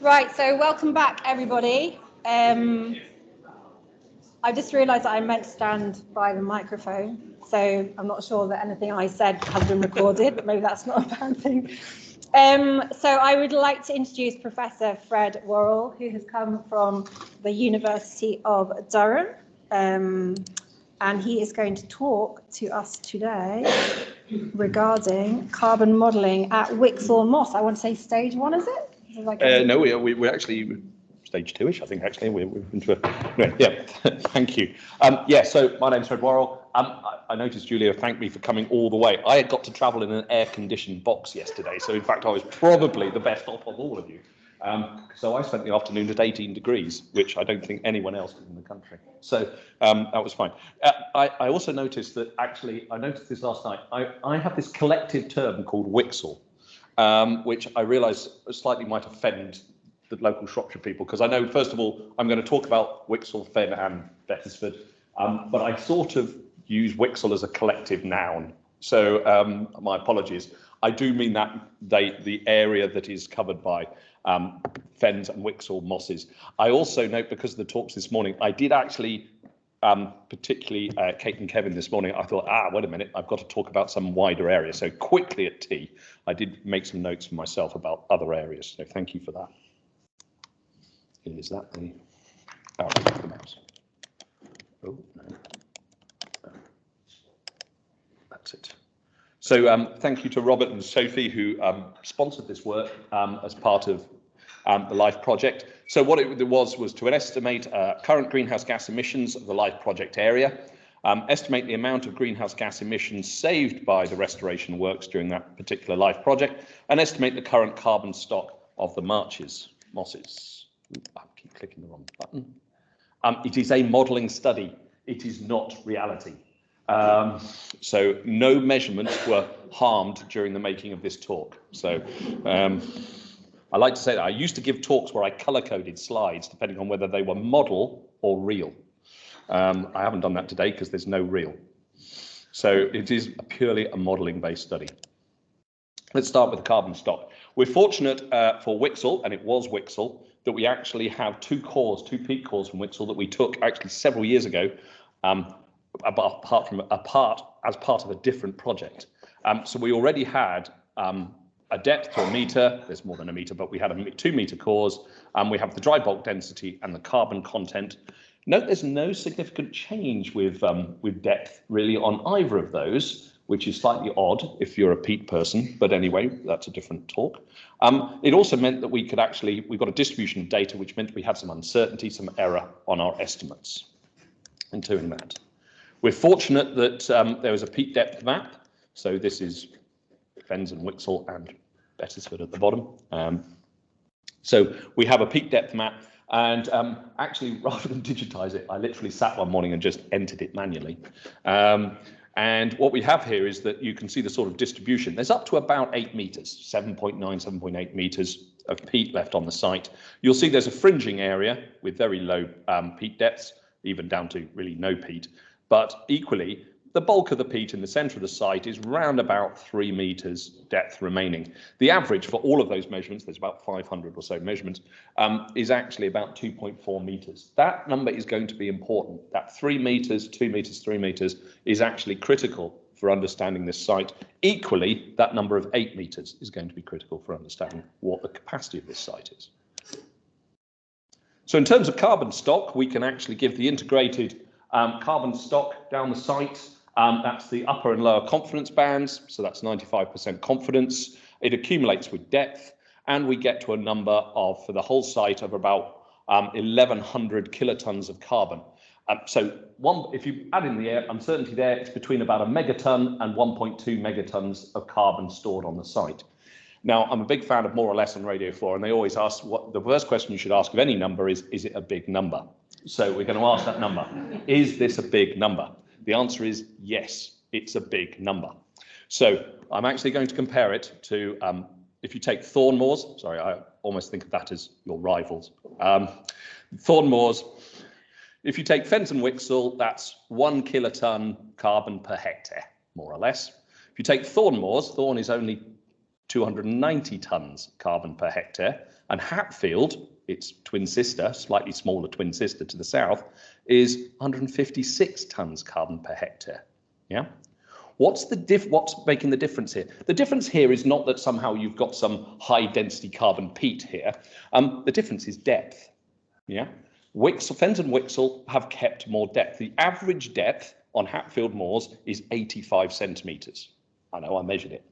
Right, so welcome back, everybody. I just realised that I meant to stand by the microphone, so I'm not sure that anything I said has been recorded, but maybe that's not a bad thing. So I would like to introduce Professor Fred Worrall, who has come from the University of Durham, and he is going to talk to us today regarding carbon modelling at Whixall Moss. I want to say stage 1, is it? No, we're actually stage 2-ish, I think, actually. We're into a... Anyway, yeah, thank you. So my name's Fred Worrall. I noticed Julia thanked me for coming all the way. I had got to travel in an air-conditioned box yesterday, so in fact I was probably the best off of all of you. So I spent the afternoon at 18 degrees, which I don't think anyone else did in the country. So that was fine. I also noticed that, actually, I noticed this last night, I have this collective term called Whixall, which I realise slightly might offend the local Shropshire people, because I know, first of all, I'm going to talk about Whixall, Fen and Bettesford, but I sort of use Whixall as a collective noun. So my apologies. I do mean that the area that is covered by fens and Whixall mosses. I also note, because of the talks this morning, I did actually, particularly Kate and Kevin this morning, I thought, wait a minute, I've got to talk about some wider areas. So quickly at tea, I did make some notes for myself about other areas. So thank you for that. Is that the mouse? Oh, no. That's it. So thank you to Robert and Sophie, who sponsored this work as part of the LIFE project. So what it was to estimate current greenhouse gas emissions of the LIFE project area, estimate the amount of greenhouse gas emissions saved by the restoration works during that particular LIFE project, and estimate the current carbon stock of the mosses. I keep clicking the wrong button. It is a modelling study. It is not reality. So no measurements were harmed during the making of this talk. So I like to say that I used to give talks where I colour-coded slides depending on whether they were model or real. I haven't done that today because there's no real. So it is purely a modelling based study. Let's start with the carbon stock. We're fortunate for Whixall, and it was Whixall, that we actually have two peat cores from Whixall that we took actually several years ago, as part of a different project. So we already had a depth to a metre. There's more than a metre, but we had 2-metre cores, and we have the dry bulk density and the carbon content. Note there's no significant change with depth really on either of those, which is slightly odd if you're a peat person, but anyway, that's a different talk. It also meant that we got a distribution of data, which meant we had some uncertainty, some error on our estimates in doing that. We're fortunate that there was a peat depth map. So this is Fens and Whixall and Bettesford at the bottom. So we have a peat depth map, and actually, rather than digitize it, I literally sat one morning and just entered it manually. And what we have here is that you can see the sort of distribution. There's up to about 8 metres, 7.9, 7.8 metres of peat left on the site. You'll see there's a fringing area with very low peat depths, even down to really no peat. But equally, the bulk of the peat in the centre of the site is round about 3 metres depth remaining. The average for all of those measurements, there's about 500 or so measurements, is actually about 2.4 metres. That number is going to be important. That 3 metres, 2 metres, 3 metres is actually critical for understanding this site. Equally, that number of 8 metres is going to be critical for understanding what the capacity of this site is. So in terms of carbon stock, we can actually give the integrated carbon stock down the site. That's the upper and lower confidence bands, so that's 95% confidence. It accumulates with depth, and we get to a number of, for the whole site, of about 1,100 kilotons of carbon. If you add in the uncertainty there, it's between about a megaton and 1.2 megatons of carbon stored on the site. Now, I'm a big fan of More or Less on Radio 4, and they always ask, the first question you should ask of any number is it a big number? So we're going to ask that number. Is this a big number? The answer is yes, it's a big number. So I'm actually going to compare it to, if you take thorn moors, sorry, I almost think of that as your rivals. Thorn moors, if you take Fens and Whixall, that's 1 kiloton carbon per hectare, more or less. If you take thorn moors, thorn is only 290 tonnes carbon per hectare, and Hatfield, its twin sister, slightly smaller twin sister to the south, is 156 tonnes carbon per hectare. Yeah. What's making the difference here? The difference here is not that somehow you've got some high density carbon peat here. The difference is depth. Yeah. Fens and Whixall have kept more depth. The average depth on Hatfield moors is 85 centimetres. I know, I measured it.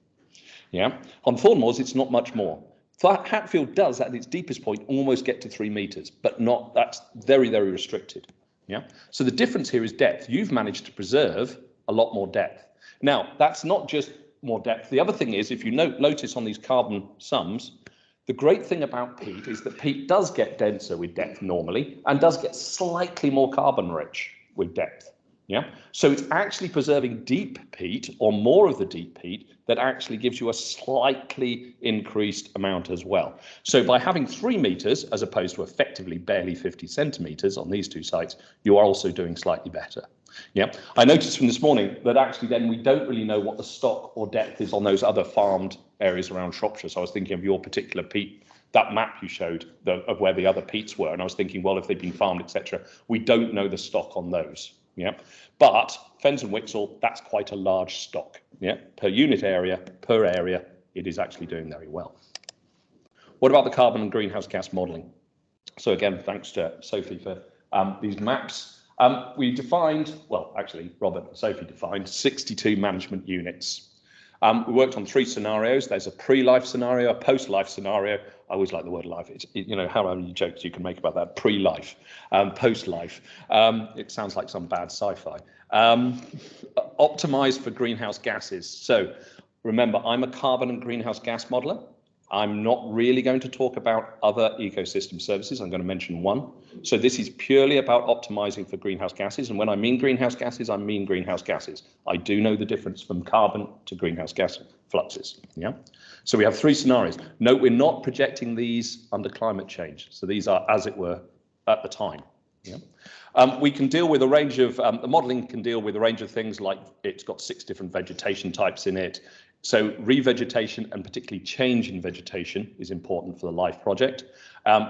Yeah. On Thorn moors, it's not much more. Hatfield does, at its deepest point, almost get to 3 metres, but not, that's very, very restricted. Yeah. So the difference here is depth. You've managed to preserve a lot more depth. Now, that's not just more depth. The other thing is, if you notice on these carbon sums, the great thing about peat is that peat does get denser with depth normally and does get slightly more carbon rich with depth. Yeah. So it's actually preserving deep peat or more of the deep peat that actually gives you a slightly increased amount as well. So by having 3 metres as opposed to effectively barely 50 centimetres on these two sites, you are also doing slightly better. Yeah, I noticed from this morning that actually then we don't really know what the stock or depth is on those other farmed areas around Shropshire. So I was thinking of your particular peat, that map you showed of where the other peats were. And I was thinking, well, if they've been farmed, etc., we don't know the stock on those. Yeah, but Fens and Whixall, that's quite a large stock. Yeah, per unit area, per area, it is actually doing very well. What about the carbon and greenhouse gas modelling? So again, thanks to Sophie for these maps. We defined, well, actually, Robert and Sophie defined 62 management units. We worked on 3 scenarios. There's a pre-life scenario, a post-life scenario. I always like the word life. You know, how many jokes you can make about that. Pre-life, post-life. It sounds like some bad sci-fi. Optimised for greenhouse gases. So remember, I'm a carbon and greenhouse gas modeller. I'm not really going to talk about other ecosystem services. I'm going to mention one. So this is purely about optimizing for greenhouse gases. And when I mean greenhouse gases, I mean greenhouse gases. I do know the difference from carbon to greenhouse gas fluxes. Yeah. So we have 3 scenarios. Note, we're not projecting these under climate change. So these are, as it were, at the time. Yeah. We can deal with a range of, the modelling can deal with a range of things like it's got 6 different vegetation types in it. So revegetation and particularly change in vegetation is important for the LIFE project.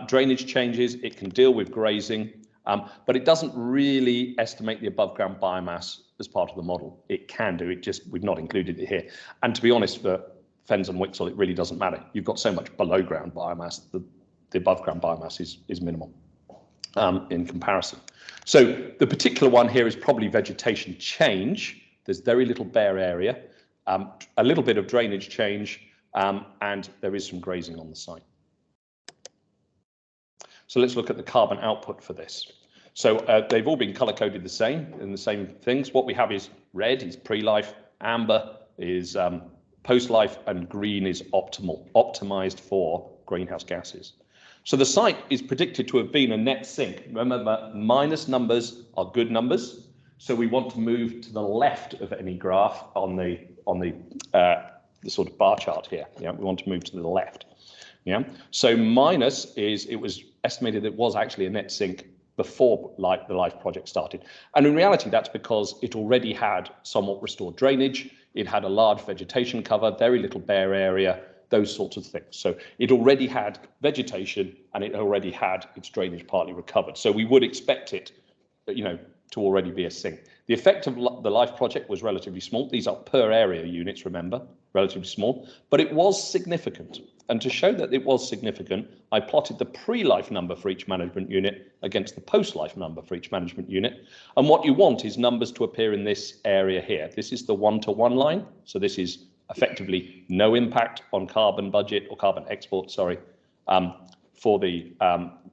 Drainage changes, it can deal with grazing, but it doesn't really estimate the above ground biomass as part of the model. It can do, we've not included it here. And to be honest, for Fens and Whixall, it really doesn't matter. You've got so much below ground biomass, the above ground biomass is minimal in comparison. So the particular one here is probably vegetation change. There's very little bare area. A little bit of drainage change, and there is some grazing on the site. So let's look at the carbon output for this. So they've all been color coded the same in the same things. What we have is red is pre-life, amber is post-life, and green is optimized for greenhouse gases. So the site is predicted to have been a net sink. Remember, minus numbers are good numbers. So we want to move to the left of any graph on the sort of bar chart here. Yeah, we want to move to the left. Yeah. So minus is, it was estimated that it was actually a net sink before the LIFE project started. And in reality, that's because it already had somewhat restored drainage. It had a large vegetation cover, very little bare area, those sorts of things. So it already had vegetation and it already had its drainage partly recovered. So we would expect it, you know, to already be a sink. The effect of the LIFE project was relatively small. These are per area units, remember, relatively small, but it was significant. And to show that it was significant, I plotted the pre-LIFE number for each management unit against the post-LIFE number for each management unit. And what you want is numbers to appear in this area here. This is the 1-to-1 line. So this is effectively no impact on carbon budget or carbon export, sorry, for the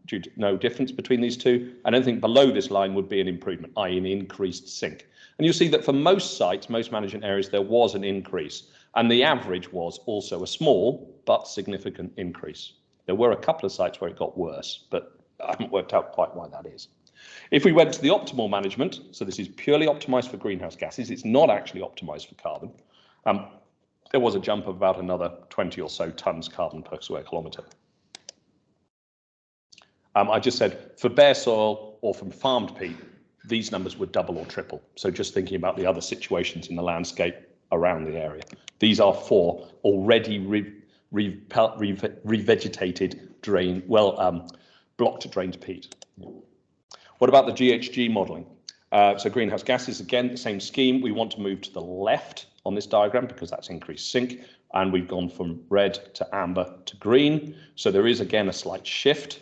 due to no difference between these two, and anything below this line would be an improvement, i.e. an increased sink. And you'll see that for most sites, most management areas, there was an increase, and the average was also a small but significant increase. There were a couple of sites where it got worse, but I haven't worked out quite why that is. If we went to the optimal management, so this is purely optimized for greenhouse gases, it's not actually optimized for carbon, there was a jump of about another 20 or so tons carbon per square kilometre. I just said for bare soil or from farmed peat, these numbers would double or triple. So just thinking about the other situations in the landscape around the area. These are for already revegetated blocked drained peat. What about the GHG modelling? So greenhouse gases, again, the same scheme. We want to move to the left on this diagram because that's increased sink, and we've gone from red to amber to green. So there is again a slight shift.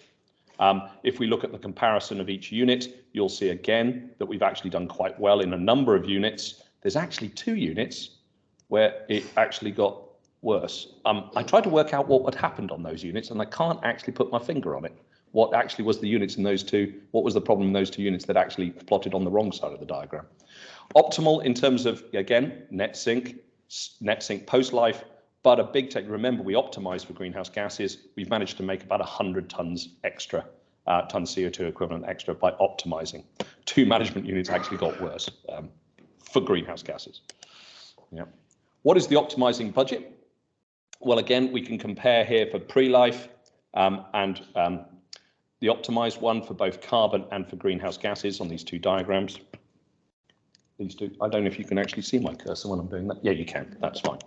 If we look at the comparison of each unit, you'll see again that we've actually done quite well in a number of units. There's actually 2 units where it actually got worse. I tried to work out what had happened on those units, and I can't actually put my finger on it. What actually was the units in those 2? What was the problem in those 2 units that actually plotted on the wrong side of the diagram? Optimal in terms of, again, net sink post-life, but a big take. Remember, we optimized for greenhouse gases. We've managed to make about 100 tons extra, tons CO2 equivalent extra by optimizing. 2 management units actually got worse for greenhouse gases. Yeah. What is the optimizing budget? Well, again, we can compare here for pre-life and the optimized one for both carbon and for greenhouse gases on these 2 diagrams. These 2, I don't know if you can actually see my cursor when I'm doing that. Yeah, you can, that's fine.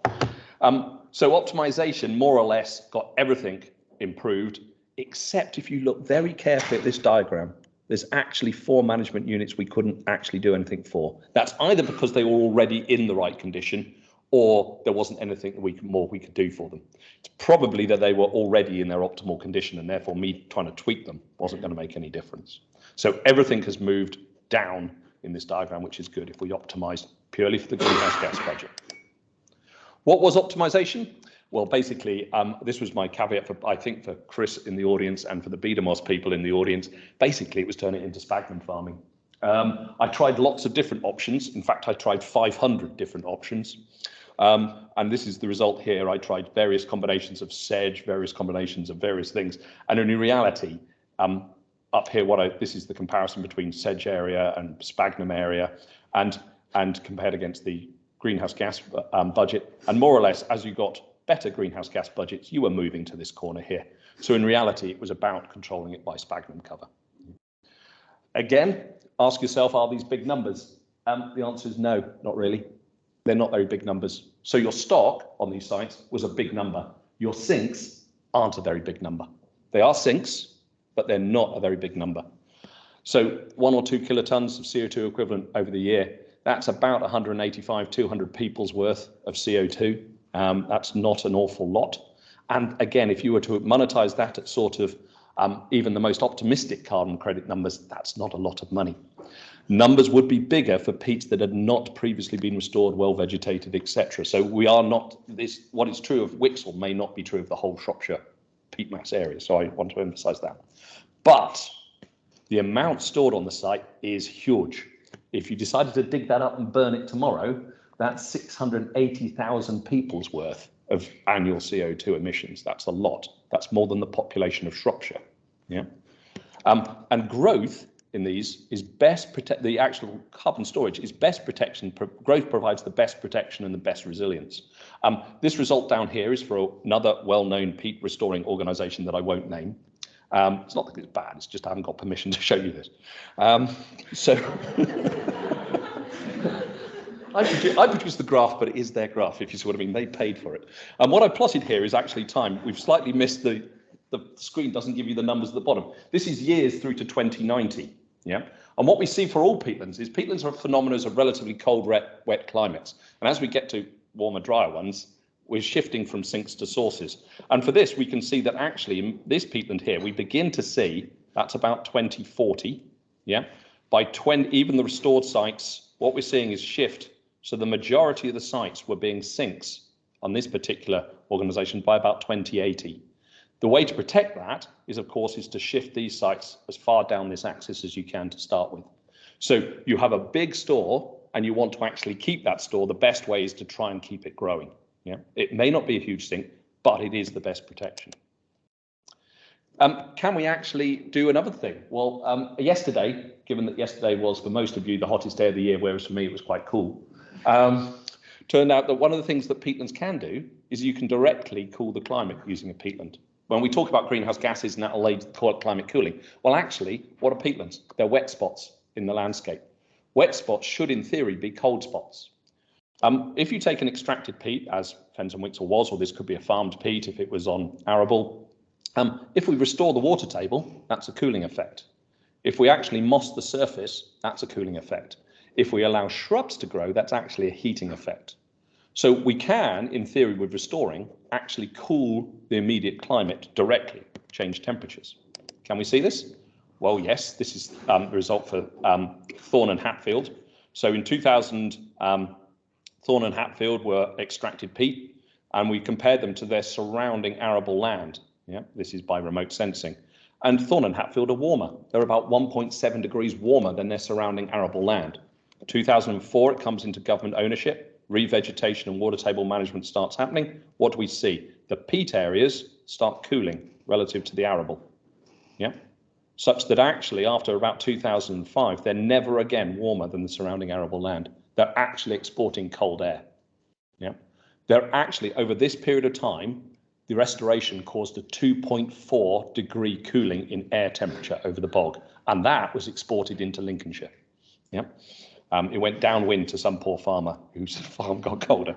So optimization more or less got everything improved, except if you look very carefully at this diagram, there's actually 4 management units we couldn't actually do anything for. That's either because they were already in the right condition, or there wasn't anything that we could do for them. It's probably that they were already in their optimal condition, and therefore me trying to tweak them wasn't going to make any difference. So everything has moved down in this diagram, which is good if we optimize purely for the greenhouse gas budget. What was optimization? Well, basically, this was my caveat for, I think, for Chris in the audience and for the BDMOS people in the audience. Basically, it was turning it into sphagnum farming. I tried lots of different options. In fact, I tried 500 different options. And this is the result here. I tried various combinations of sedge, various combinations of various things. And in reality, up here, this is the comparison between sedge area and sphagnum area and compared against the greenhouse gas budget. And more or less, as you got better greenhouse gas budgets, you were moving to this corner here. So in reality, it was about controlling it by sphagnum cover. Again, ask yourself, are these big numbers? The answer is no, not really. They're not very big numbers. So your stock on these sites was a big number. Your sinks aren't a very big number. They are sinks, but they're not a very big number. So 1 or 2 kilotons of CO2 equivalent over the year, that's about 185, 200 people's worth of CO2. That's not an awful lot. And again, if you were to monetize that at sort of even the most optimistic carbon credit numbers, that's not a lot of money. Numbers would be bigger for peats that had not previously been restored, well vegetated, etc. So we are not this. What is true of Whixall may not be true of the whole Shropshire peat mass area. So I want to emphasise that. But the amount stored on the site is huge. If you decided to dig that up and burn it tomorrow, that's 680,000 people's worth of annual CO2 emissions. That's a lot. That's more than the population of Shropshire. Yeah. And growth in these is best protect. The actual carbon storage is best protection. Growth provides the best protection and the best resilience. This result down here is for another well-known peat restoring organisation that I won't name. It's not that it's bad. It's just I haven't got permission to show you this. I produced the graph, but it is their graph, if you see what I mean. They paid for it. And what I plotted here is actually time. We've slightly missed the screen doesn't give you the numbers at the bottom. This is years through to 2090. Yeah. And what we see for all peatlands is peatlands are phenomena of relatively cold, wet climates. And as we get to warmer, drier ones, we're shifting from sinks to sources. And for this, we can see that actually in this peatland here, we begin to see that's about 2040. Yeah. By even the restored sites, what we're seeing is shift. So the majority of the sites were being sinks on this particular organisation by about 2080. The way to protect that is, of course, is to shift these sites as far down this axis as you can to start with. So you have a big store and you want to actually keep that store. The best way is to try and keep it growing. Yeah, it may not be a huge sink, but it is the best protection. Can we actually do another thing? Well, yesterday, given that yesterday was for most of you the hottest day of the year, whereas for me it was quite cool, turned out that one of the things that peatlands can do is you can directly cool the climate using a peatland. When we talk about greenhouse gases and that'll aid climate cooling, well, actually, what are peatlands? They're wet spots in the landscape. Wet spots should, in theory, be cold spots. If you take an extracted peat, as Fens and Whixall was, or this could be a farmed peat if it was on arable, if we restore the water table, that's a cooling effect. If we actually moss the surface, that's a cooling effect. If we allow shrubs to grow, that's actually a heating effect. So we can, in theory, with restoring, actually cool the immediate climate directly, change temperatures. Can we see this? Well, yes, this is the result for Thorn and Hatfield. So in 2000, Thorn and Hatfield were extracted peat, and we compared them to their surrounding arable land. Yeah, this is by remote sensing. And Thorn and Hatfield are warmer. They're about 1.7 degrees warmer than their surrounding arable land. 2004, it comes into government ownership. Revegetation and water table management starts happening. What do we see? The peat areas start cooling relative to the arable. Yeah, such that actually after about 2005, they're never again warmer than the surrounding arable land. They're actually exporting cold air. Yeah, they're actually, over this period of time, the restoration caused a 2.4 degree cooling in air temperature over the bog, and that was exported into Lincolnshire. Yeah. It went downwind to some poor farmer whose farm got colder.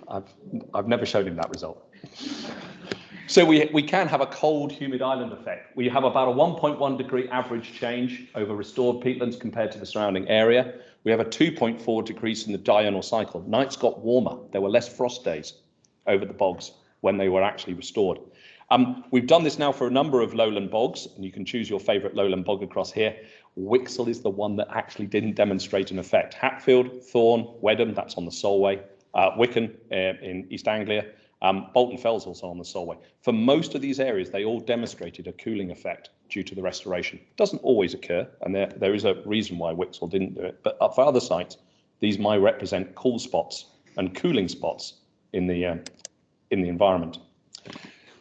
I've never shown him that result. So we can have a cold, humid island effect. We have about a 1.1 degree average change over restored peatlands compared to the surrounding area. We have a 2.4 decrease in the diurnal cycle. Nights got warmer. There were less frost days over the bogs when they were actually restored. We've done this now for a number of lowland bogs, and you can choose your favourite lowland bog across here. Whixall is the one that actually didn't demonstrate an effect. Hatfield, Thorn, Wedham, that's on the Solway, Wicken in East Anglia, Bolton Fell's also on the Solway. For most of these areas, they all demonstrated a cooling effect due to the restoration. It doesn't always occur, and there is a reason why Whixall didn't do it. But for other sites, these might represent cool spots and cooling spots in the environment.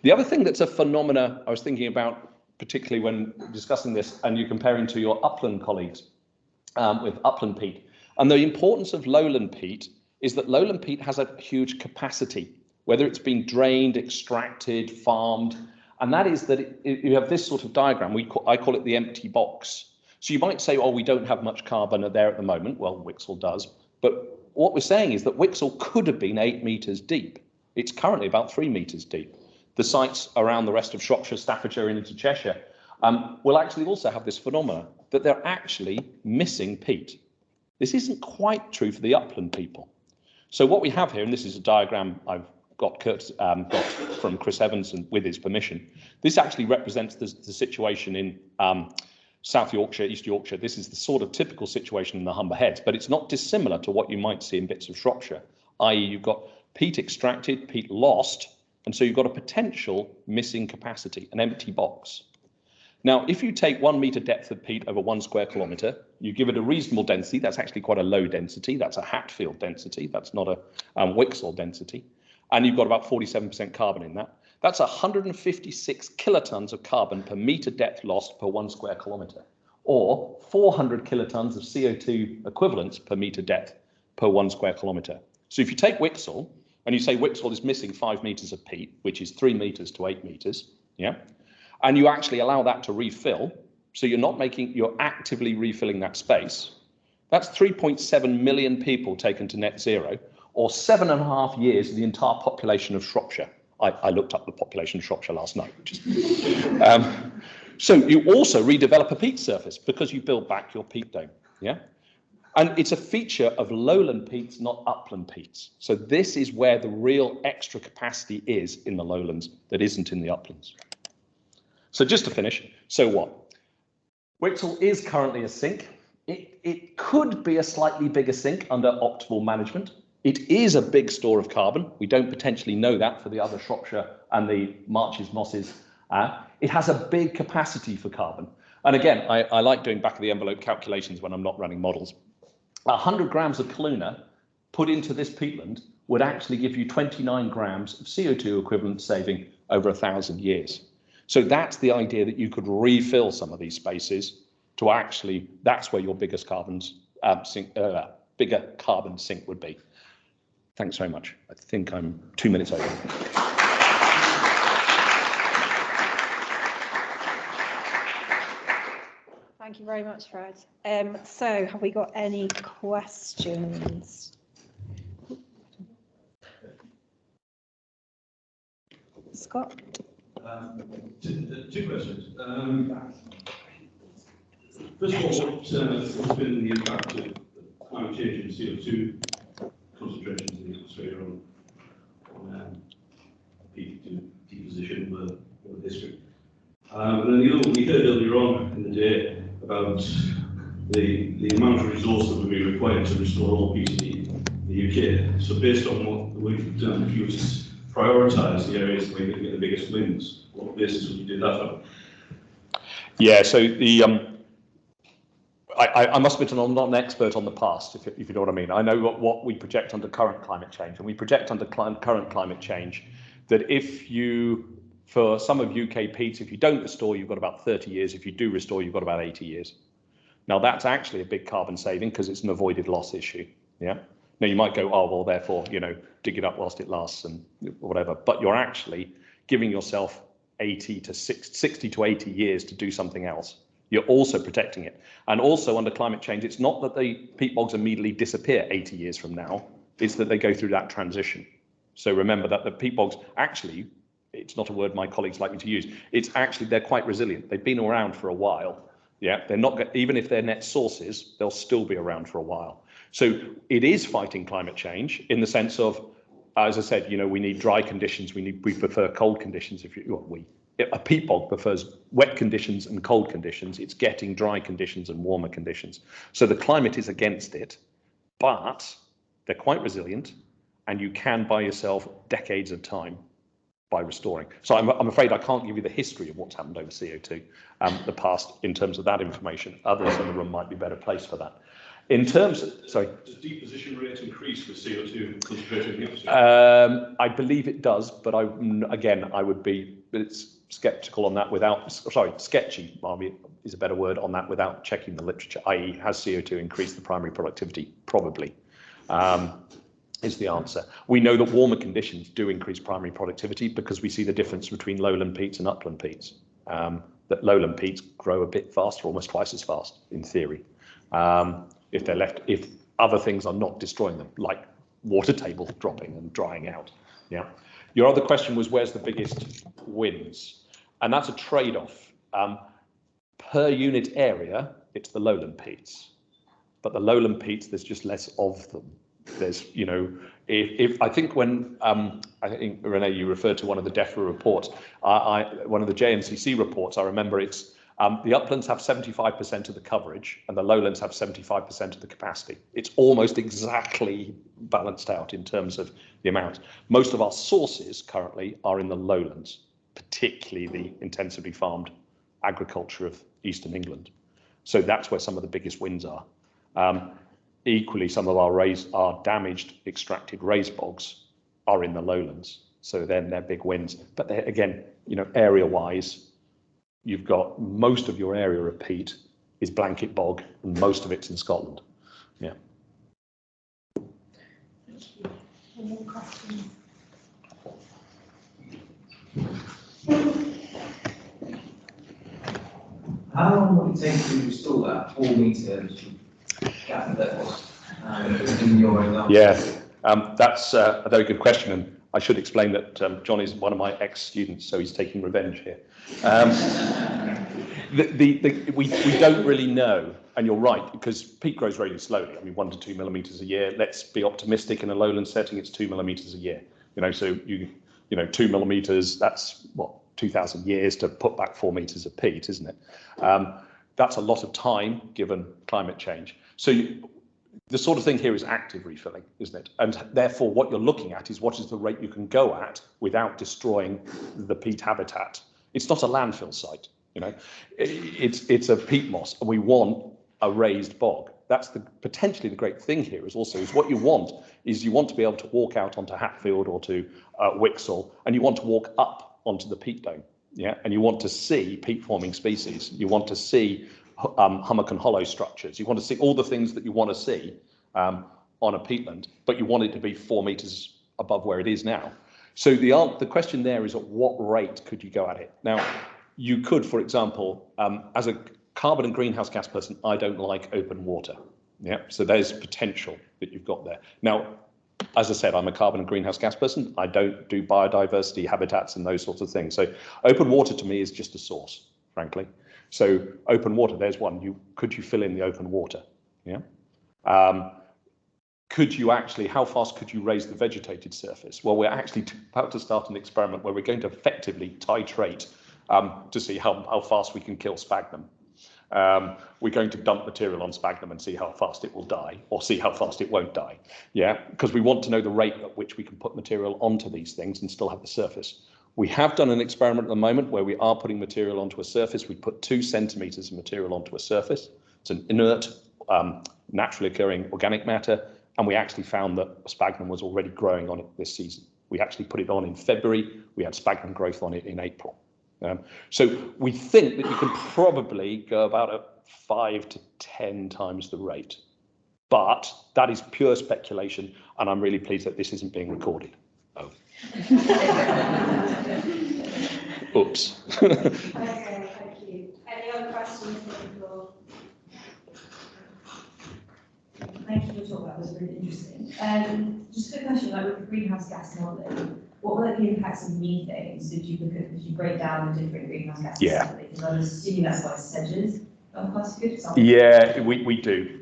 The other thing that's a phenomena I was thinking about, particularly when discussing this, and you're comparing to your upland colleagues with upland peat, and the importance of lowland peat is that lowland peat has a huge capacity, whether it's been drained, extracted, farmed, and that is that you have this sort of diagram. I call it the empty box. So you might say, oh, we don't have much carbon there at the moment. Well, Whixall does. But what we're saying is that Whixall could have been 8 metres deep. It's currently about 3 metres deep. The sites around the rest of Shropshire, Staffordshire and into Cheshire will actually also have this phenomena that they're actually missing peat. This isn't quite true for the upland people. So what we have here, and this is a diagram I've got from Chris Evans and with his permission, this actually represents the situation in South Yorkshire, East Yorkshire. This is the sort of typical situation in the Humber Heads, but it's not dissimilar to what you might see in bits of Shropshire, i.e. you've got peat extracted, peat lost, and so you've got a potential missing capacity, an empty box. Now, if you take 1 metre depth of peat over 1 square kilometre, you give it a reasonable density. That's actually quite a low density. That's a Hatfield density. That's not a Whixall density. And you've got about 47% carbon in that. That's 156 kilotons of carbon per metre depth lost per 1 square kilometre, or 400 kilotons of CO2 equivalents per metre depth per 1 square kilometre. So if you take Whixall, and you say Whixall is missing 5 metres of peat, which is 3 metres to 8 metres, yeah, and you actually allow that to refill, so you're actively refilling that space, that's 3.7 million people taken to net zero, or 7.5 years of the entire population of Shropshire. I looked up the population of Shropshire last night. So you also redevelop a peat surface because you build back your peat dome, yeah? And it's a feature of lowland peats, not upland peats. So this is where the real extra capacity is in the lowlands that isn't in the uplands. So just to finish, so what? Whixall is currently a sink. It could be a slightly bigger sink under optimal management. It is a big store of carbon. We don't potentially know that for the other Shropshire and the Marches, Mosses. It has a big capacity for carbon. And again, I like doing back of the envelope calculations when I'm not running models. 100 grams of Kaluna put into this peatland would actually give you 29 grams of CO2 equivalent saving over 1,000 years. So that's the idea, that you could refill some of these spaces to actually, that's where your biggest bigger carbon sink would be. Thanks very much. I think I'm 2 minutes over. Thank you very very much, Fred. So have we got any questions? Scott? Two questions. First of all, what's been the impact of climate change and CO2 concentrations in the atmosphere on peat deposition of the district? And then the other one, we heard earlier on in the day about the amount of resource that would be required to restore all peat in the UK. So based on what we've done, if you were to prioritise the areas where you're going to get the biggest wins, what basis would you do that on? Yeah, so the I must admit I'm not an expert on the past, if you know what I mean. I know what we project under current climate change, and we project under current climate change that if you, for some of UK peats, if you don't restore, you've got about 30 years. If you do restore, you've got about 80 years. Now that's actually a big carbon saving because it's an avoided loss issue. Yeah. Now you might go, oh well, therefore, you know, dig it up whilst it lasts and whatever. But you're actually giving yourself 60 to 80 years to do something else. You're also protecting it. And also under climate change, it's not that the peat bogs immediately disappear 80 years from now, it's that they go through that transition. So remember that the peat bogs actually, it's not a word my colleagues like me to use, it's actually, they're quite resilient. They've been around for a while. Yeah, they're not, even if they're net sources, they'll still be around for a while. So it is fighting climate change in the sense of, as I said, you know, we need dry conditions, we prefer cold conditions. A peat bog prefers wet conditions and cold conditions. It's getting dry conditions and warmer conditions. So the climate is against it, but they're quite resilient and you can buy yourself decades of time by restoring. So I'm afraid I can't give you the history of what's happened over CO2, the past in terms of that information. Others in the room might be better placed for that. In terms of, sorry. Does deposition rate increase with CO2 concentrated in the atmosphere? I believe it does, but I would be skeptical on that sketchy is a better word on that without checking the literature, i.e. has CO2 increased the primary productivity? Probably, is the answer. We know that warmer conditions do increase primary productivity because we see the difference between lowland peats and upland peats. That lowland peats grow a bit faster, almost twice as fast in theory. If other things are not destroying them, like water table dropping and drying out. Yeah. Your other question was where's the biggest wins? And that's a trade-off. Per unit area, it's the lowland peats. But the lowland peats, there's just less of them. There's, you know, if I think when, I think, Renee, you referred to one of the DEFRA reports, one of the JNCC reports, I remember it's, the uplands have 75% of the coverage and the lowlands have 75% of the capacity. It's almost exactly balanced out in terms of the amount. Most of our sources currently are in the lowlands, particularly the intensively farmed agriculture of Eastern England. So that's where some of the biggest wins are. Equally, some of our damaged extracted raised bogs are in the lowlands. So then they're big wins. But they're, again, you know, area wise, you've got most of your area of peat is blanket bog and most of it's in Scotland. Yeah. Thank you. Any more questions? How long would it take to restore that 4 metre gap that was in your example? Yeah, that's a very good question. And I should explain that John is one of my ex-students, so he's taking revenge here. We don't really know, and you're right, because peat grows really slowly. I mean, 1 to 2 millimetres a year. Let's be optimistic. In a lowland setting, it's 2 millimetres a year. You know, so you know, 2 millimetres. That's what 2,000 years to put back 4 metres of peat, isn't it? That's a lot of time given climate change. So the sort of thing here is active refilling, isn't it? And therefore, what you're looking at is what is the rate you can go at without destroying the peat habitat. It's not a landfill site, you know. It's a peat moss, and we want a raised bog. That's potentially the great thing here is what you want to be able to walk out onto Hatfield or to Whixall, and you want to walk up onto the peat dome, yeah. And you want to see peat forming species. You want to see hummock and hollow structures. You want to see all the things that you want to see on a peatland, but you want it to be 4 metres above where it is now. So the question there is at what rate could you go at it? Now, you could, for example, as a carbon and greenhouse gas person, I don't like open water. Yeah, so there's potential that you've got there. Now, as I said, I'm a carbon and greenhouse gas person. I don't do biodiversity, habitats and those sorts of things. So open water to me is just a source, frankly. So open water, there's one. Could you fill in the open water? Yeah. Could you actually, how fast could you raise the vegetated surface? Well, we're actually about to start an experiment where we're going to effectively titrate to see how fast we can kill sphagnum. We're going to dump material on sphagnum and see how fast it will die, or see how fast it won't die. Yeah, because we want to know the rate at which we can put material onto these things and still have the surface. We have done an experiment at the moment where we are putting material onto a surface. We put 2 centimeters of material onto a surface. It's an inert, naturally occurring organic matter. And we actually found that sphagnum was already growing on it this season. We actually put it on in February. We had sphagnum growth on it in April. So we think that you can probably go about at 5 to 10 times the rate. But that is pure speculation. And I'm really pleased that this isn't being recorded. Oh. Oops. Okay, thank you. Any other questions from the floor? Thank you for your talk, that was really interesting. Just a quick question, like with the greenhouse gas modelling, what were the impacts of methane? So did you break down the different greenhouse gases? Yeah. Because I'm assuming that's why sedges are quite a good example. Yeah, we do.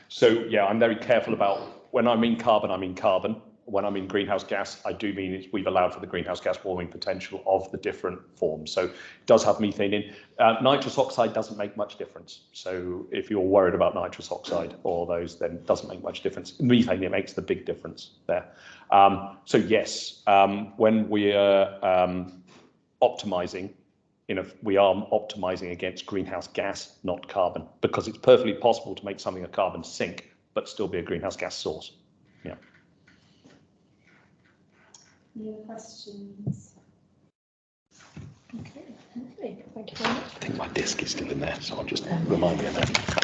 So yeah, I'm very careful about, when I mean carbon. When I mean greenhouse gas, I do mean we've allowed for the greenhouse gas warming potential of the different forms. So it does have methane in. Nitrous oxide doesn't make much difference. So if you're worried about nitrous oxide or those, then it doesn't make much difference. Methane, it makes the big difference there. So yes, when we're optimizing, we are optimizing against greenhouse gas, not carbon, because it's perfectly possible to make something a carbon sink, but still be a greenhouse gas source. Yeah. Any other questions? Okay, lovely. Thank you very much. I think my disc is still in there, so I'll just remind me of that.